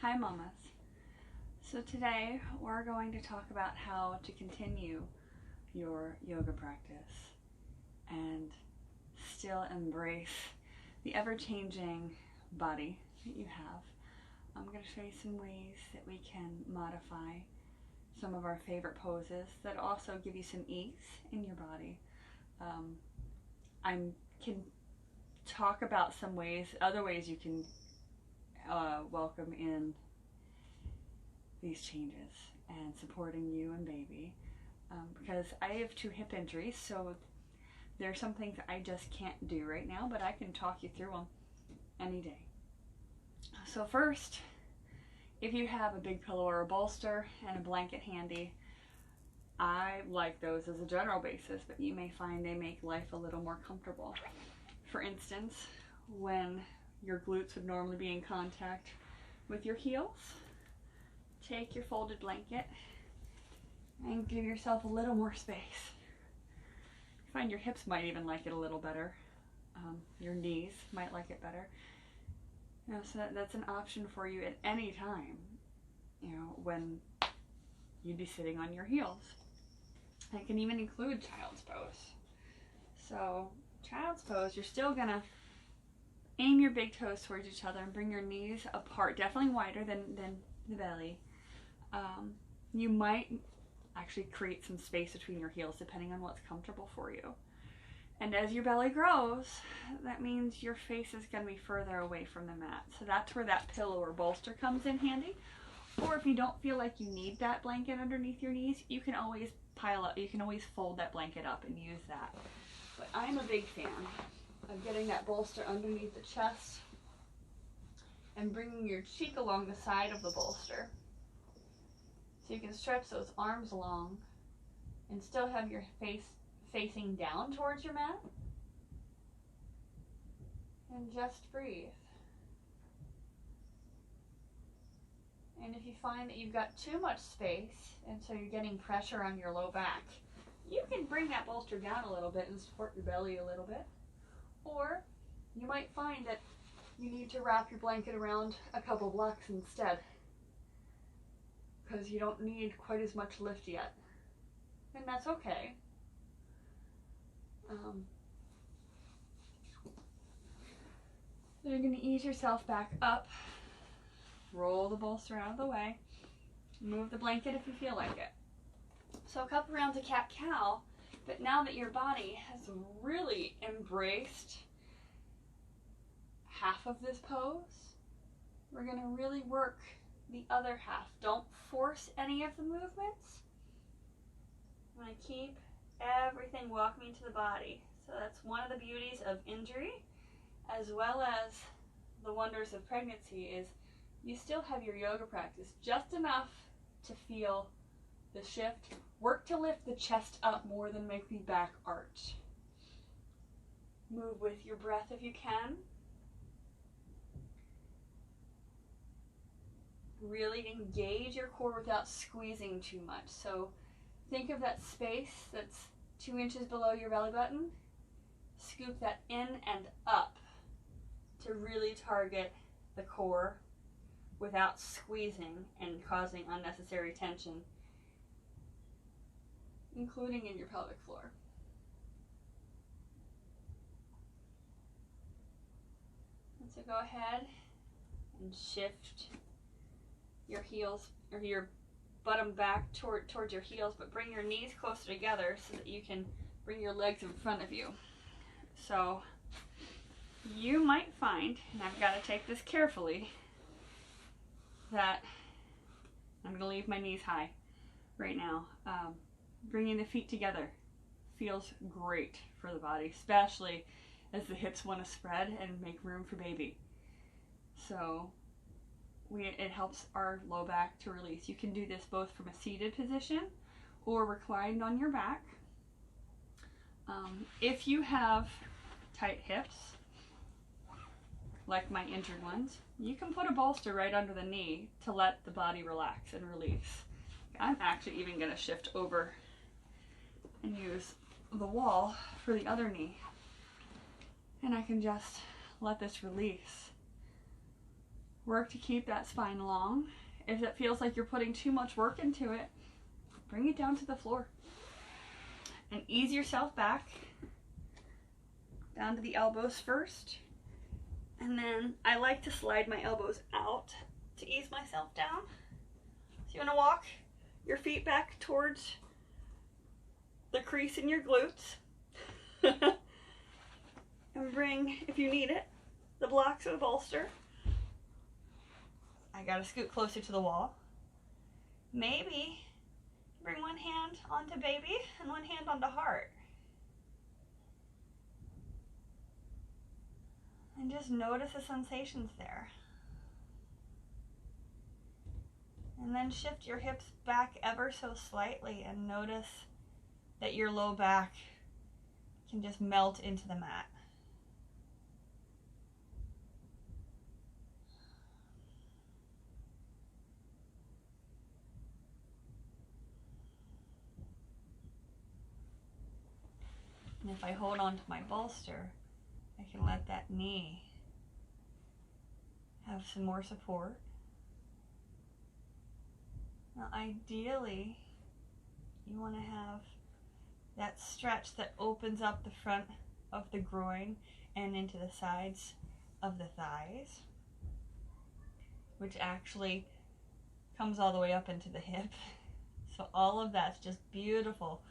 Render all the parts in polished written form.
Hi mamas. So today we're going to talk about how to continue your yoga practice and still embrace the ever-changing body that you have. I'm going to show you some ways that we can modify some of our favorite poses that also give you some ease in your body. I can talk about some ways, other ways you can welcome in these changes and supporting you and baby, because I have 2 hip injuries, so there are some things I just can't do right now, but I can talk you through them any day. So first, if you have a big pillow or a bolster and a blanket handy, I like those as a general basis, but you may find they make life a little more comfortable. For instance, when your glutes would normally be in contact with your heels, take your folded blanket and give yourself a little more space. You find your hips might even like it a little better. Your knees might like it better. So that's an option for you at any time, when you'd be sitting on your heels. It can even include child's pose. So child's pose, you're still gonna aim your big toes towards each other and bring your knees apart, definitely wider than the belly. You might actually create some space between your heels depending on what's comfortable for you. And as your belly grows, that means your face is going to be further away from the mat. So that's where that pillow or bolster comes in handy. Or if you don't feel like you need that blanket underneath your knees, you can always pile up, you can always fold that blanket up and use that. But I'm a big fan of getting that bolster underneath the chest and bringing your cheek along the side of the bolster. So you can stretch those arms long and still have your face facing down towards your mat. And just breathe. And if you find that you've got too much space and so you're getting pressure on your low back, you can bring that bolster down a little bit and support your belly a little bit. Or you might find that you need to wrap your blanket around a couple blocks instead, because you don't need quite as much lift yet. And that's okay. So you're going to ease yourself back up, roll the bolster out of the way, move the blanket if you feel like it. So a couple rounds of cat-cow, but now that your body has really embraced half of this pose, we're going to really work the other half. Don't force any of the movements. I'm going to keep everything welcoming to the body. So that's one of the beauties of injury, as well as the wonders of pregnancy, is you still have your yoga practice just enough to feel the shift. Work to lift the chest up more than make the back arch. Move with your breath if you can. Really engage your core without squeezing too much. So think of that space that's 2 inches below your belly button. Scoop that in and up to really target the core without squeezing and causing unnecessary tension, including in your pelvic floor. And so go ahead and shift your heels, or your bottom back towards your heels, but bring your knees closer together so that you can bring your legs in front of you. So you might find, and I've got to take this carefully, that I'm going to leave my knees high right now. Bringing the feet together feels great for the body, especially as the hips want to spread and make room for baby. So it helps our low back to release. You can do this both from a seated position or reclined on your back. If you have tight hips, like my injured ones, you can put a bolster right under the knee to let the body relax and release. I'm actually even going to shift over and use the wall for the other knee. And I can just let this release Work to keep that spine long. If it feels like you're putting too much work into it, bring it down to the floor. And ease yourself back down to the elbows first. And then I like to slide my elbows out to ease myself down. So you want to walk your feet back towards the crease in your glutes. And bring, if you need it, the blocks of the bolster. I gotta scoot closer to the wall. Maybe bring one hand onto baby and one hand onto heart. And just notice the sensations there. And then shift your hips back ever so slightly and notice that your low back can just melt into the mat. And if I hold on to my bolster, I can let that knee have some more support. Now ideally, you want to have that stretch that opens up the front of the groin and into the sides of the thighs, which actually comes all the way up into the hip. So all of that's just beautiful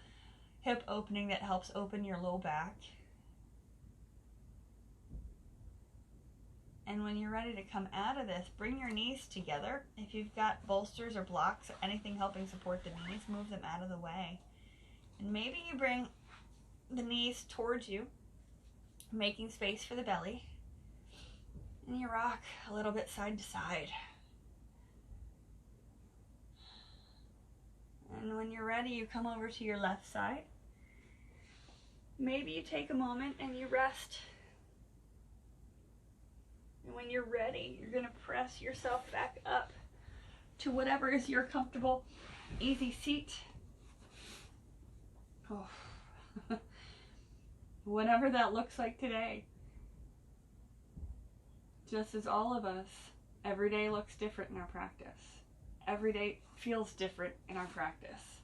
hip opening that helps open your low back. And when you're ready to come out of this, bring your knees together. If you've got bolsters or blocks, anything helping support the knees, move them out of the way. And maybe you bring the knees towards you, making space for the belly. And you rock a little bit side to side. And when you're ready, you come over to your left side. Maybe you take a moment and you rest. And when you're ready, you're going to press yourself back up to whatever is your comfortable, easy seat. Oh. Whatever that looks like today. Just as all of us, every day looks different in our practice. Every day feels different in our practice.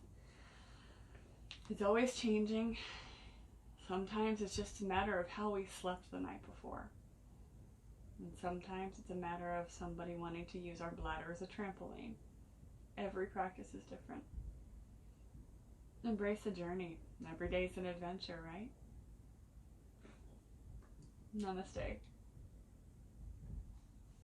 It's always changing. Sometimes it's just a matter of how we slept the night before. And sometimes it's a matter of somebody wanting to use our bladder as a trampoline. Every practice is different. Embrace the journey. Every day is an adventure, right? Namaste.